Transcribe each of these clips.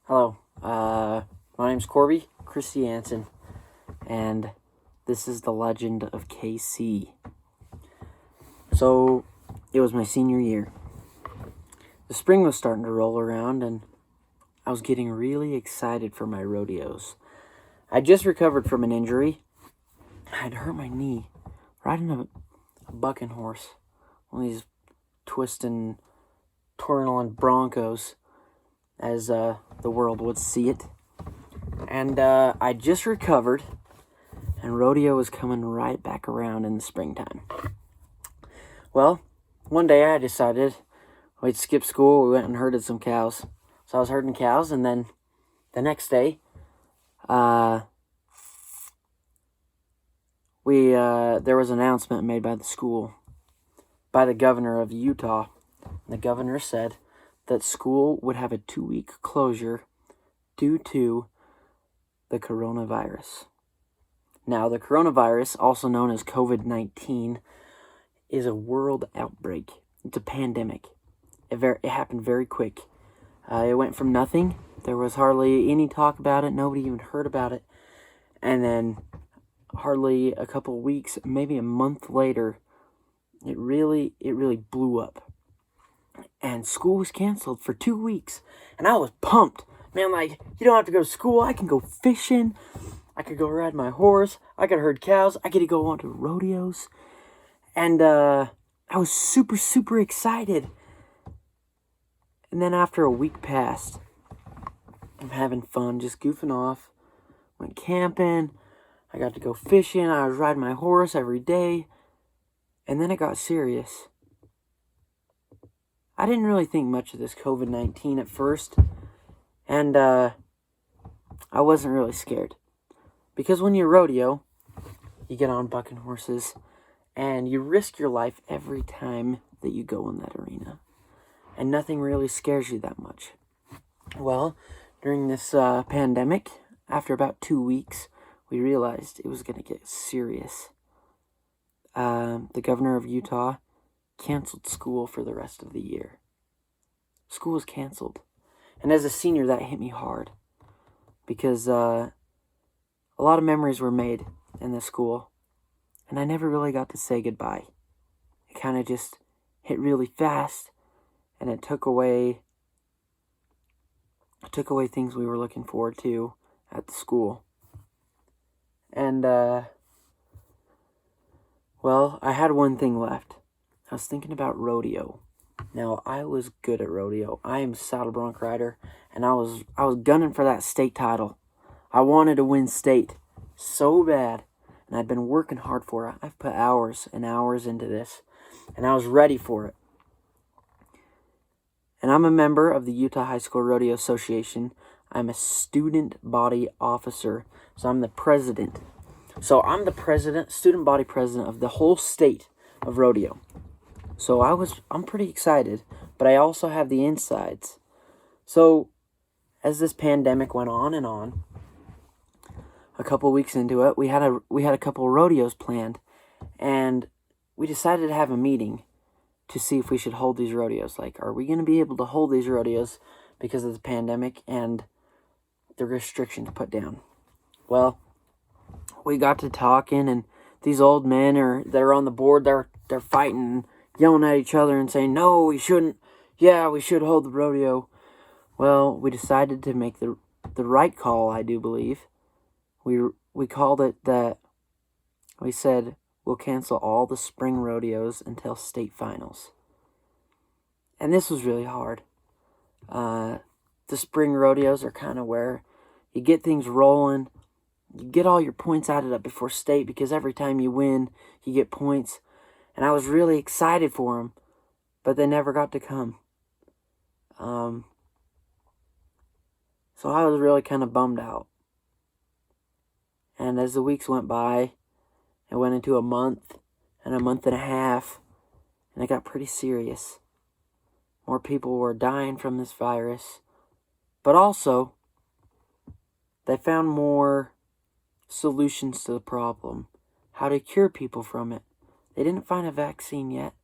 Hello, my name's Korby Christiansen, and this is the Legend of KC. So, it was my senior year. The spring was starting to roll around, and I was getting really excited for my rodeos. I just recovered from an injury. I'd hurt my knee riding a bucking horse, one of these twisting, twirling broncos, as the world would see it. And I just recovered, and rodeo was coming right back around in the springtime. Well, one day I decided we'd skip school. We went and herded some cows. So I was herding cows, and then the next day, there was an announcement made by the school, by the governor of Utah. The governor said that school would have a 2-week closure due to the coronavirus. Now, the coronavirus, also known as COVID-19, is a world outbreak. It's a pandemic. It happened very quick. It went from nothing. There was hardly any talk about it. Nobody even heard about it. And then hardly a couple weeks, maybe a month later, it really blew up. And school was canceled for 2 weeks. And I was pumped. Man, like, you don't have to go to school. I can go fishing. I could go ride my horse. I could herd cows. I get to go on to rodeos. And I was super, super excited. And then after a week passed, I'm having fun, just goofing off. Went camping. I got to go fishing. I was riding my horse every day. And then it got serious. I didn't really think much of this COVID-19 at first. And I wasn't really scared. Because when you rodeo, you get on bucking horses, and you risk your life every time that you go in that arena. And nothing really scares you that much. Well, during this pandemic, after about 2 weeks, we realized it was going to get serious. The governor of Utah canceled school for the rest of the year. School was canceled. And as a senior, that hit me hard. Because a lot of memories were made in the school. And I never really got to say goodbye. It kind of just hit really fast. And it took away things we were looking forward to at the school. And, well, I had one thing left. I was thinking about rodeo. Now, I was good at rodeo. I am a saddle bronc rider, and I was gunning for that state title. I wanted to win state so bad, and I'd been working hard for it. I've put hours and hours into this, and I was ready for it. And I'm a member of the Utah High School Rodeo Association. I'm a student body officer, so I'm the president. So I'm the student body president of the whole state of rodeo. So I'm pretty excited, but I also have the insides. So as this pandemic went on and on, a couple weeks into it, we had a couple rodeos planned, and we decided to have a meeting to see if we should hold these rodeos. Like, are we going to be able to hold these rodeos because of the pandemic and the restrictions put down? Well, we got to talking, and these old men they're on the board. They're fighting, yelling at each other and saying, "No, we shouldn't. Yeah, we should hold the rodeo." Well, we decided to make the right call, I do believe. We called it that. We said we'll cancel all the spring rodeos until state finals. And this was really hard. The spring rodeos are kind of where you get things rolling. You get all your points added up before state, because every time you win, you get points. And I was really excited for them, but they never got to come. So I was really kind of bummed out. And as the weeks went by, it went into a month and a half, and it got pretty serious. More people were dying from this virus, but also they found more solutions to the problem, how to cure people from it. They didn't find a vaccine yet,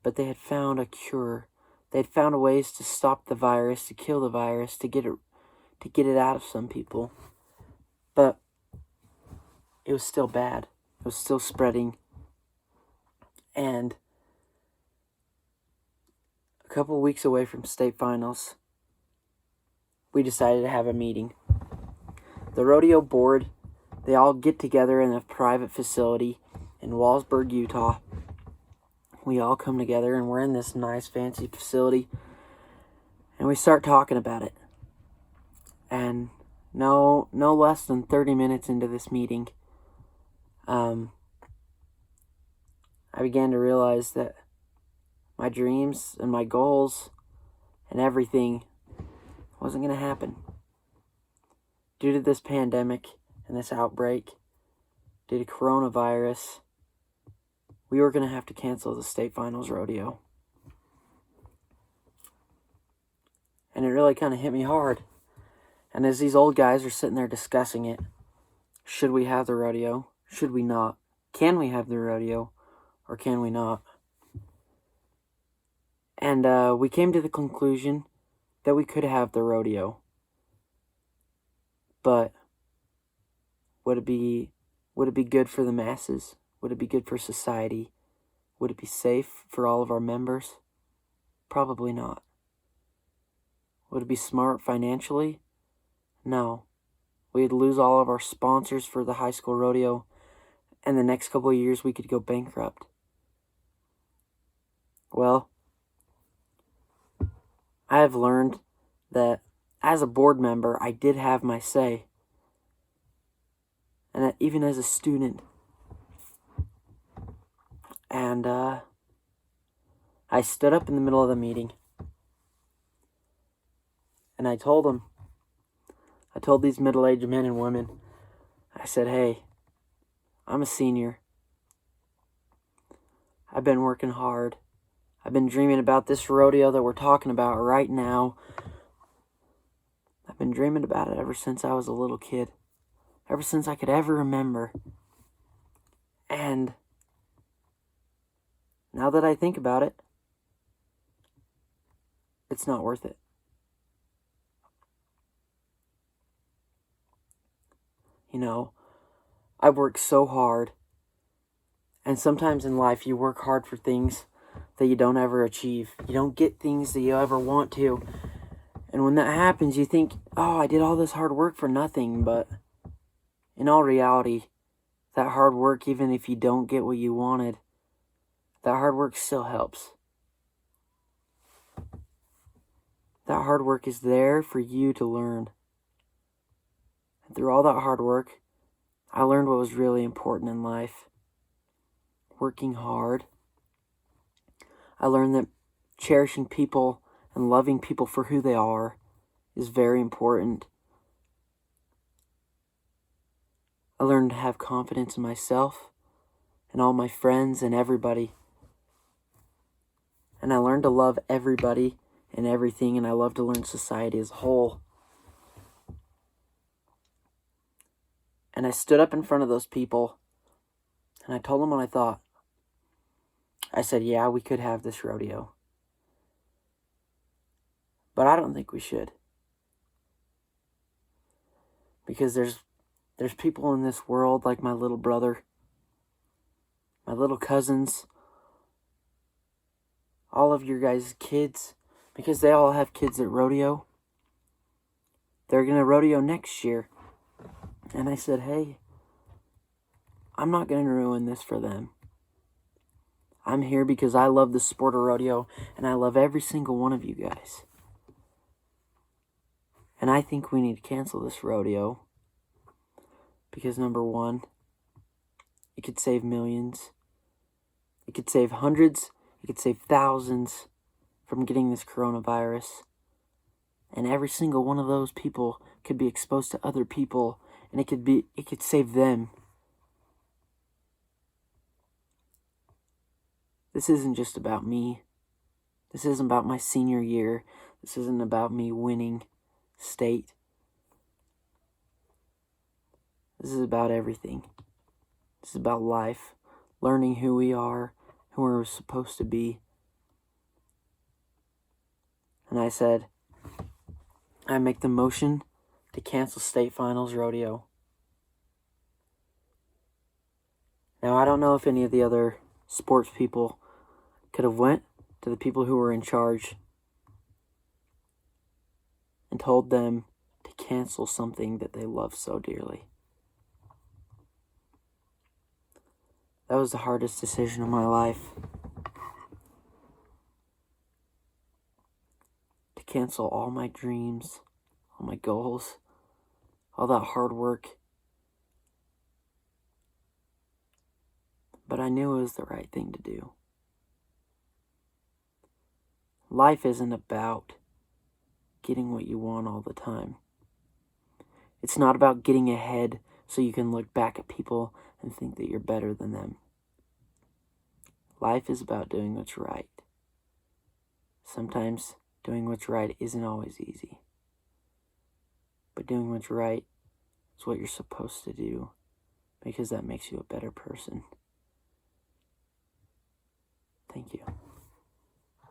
but they had found a cure. They had found ways to stop the virus, to kill the virus, to get to get it out of some people. But it was still bad. It was still spreading. And a couple of weeks away from state finals, we decided to have a meeting. The rodeo board, they all get together in a private facility in Walsburg, Utah. We all come together and we're in this nice fancy facility and we start talking about it. And no less than 30 minutes into this meeting, I began to realize that my dreams and my goals and everything wasn't going to happen. Due to this pandemic and this outbreak, due to coronavirus, we were going to have to cancel the state finals rodeo. And it really kind of hit me hard. And as these old guys are sitting there discussing it, should we have the rodeo? Should we not? Can we have the rodeo? Or can we not? And we came to the conclusion that we could have the rodeo. But would it be good for the masses? Would it be good for society? Would it be safe for all of our members? Probably not. Would it be smart financially? No. We'd lose all of our sponsors for the high school rodeo, and the next couple of years we could go bankrupt. Well, I have learned that as a board member, I did have my say. And that even as a student. And I stood up in the middle of the meeting. And I told these middle-aged men and women, I said, hey, I'm a senior. I've been working hard. I've been dreaming about this rodeo that we're talking about right now. I've been dreaming about it ever since I was a little kid. Ever since I could ever remember. And now that I think about it, it's not worth it. You know, I've worked so hard. And sometimes in life you work hard for things that you don't ever achieve. You don't get things that you ever want to. And when that happens, you think, oh, I did all this hard work for nothing. But in all reality, that hard work, even if you don't get what you wanted, that hard work still helps. That hard work is there for you to learn. And through all that hard work, I learned what was really important in life. Working hard. I learned that cherishing people and loving people for who they are is very important. I learned to have confidence in myself and all my friends and everybody. And I learned to love everybody and everything, and I love to learn society as a whole. And I stood up in front of those people, and I told them what I thought. I said, yeah, we could have this rodeo. But I don't think we should. Because there's people in this world like my little brother, my little cousins, all of your guys' kids, because they all have kids at rodeo. They're going to rodeo next year. And I said, hey, I'm not going to ruin this for them. I'm here because I love the sport of rodeo, and I love every single one of you guys. And I think we need to cancel this rodeo. Because number one, it could save millions. It could save hundreds. It could save thousands from getting this coronavirus. And every single one of those people could be exposed to other people, and it could save them. This isn't just about me. This isn't about my senior year. This isn't about me winning state. This is about everything. This is about life, learning who we are, who we're supposed to be. And I said, I make the motion to cancel state finals rodeo. Now, I don't know if any of the other sports people could have went to the people who were in charge and told them to cancel something that they love so dearly. That was the hardest decision of my life. To cancel all my dreams, all my goals, all that hard work. But I knew it was the right thing to do. Life isn't about getting what you want all the time. It's not about getting ahead so you can look back at people and think that you're better than them. Life is about doing what's right. Sometimes doing what's right isn't always easy. But doing what's right is what you're supposed to do because that makes you a better person. Thank you.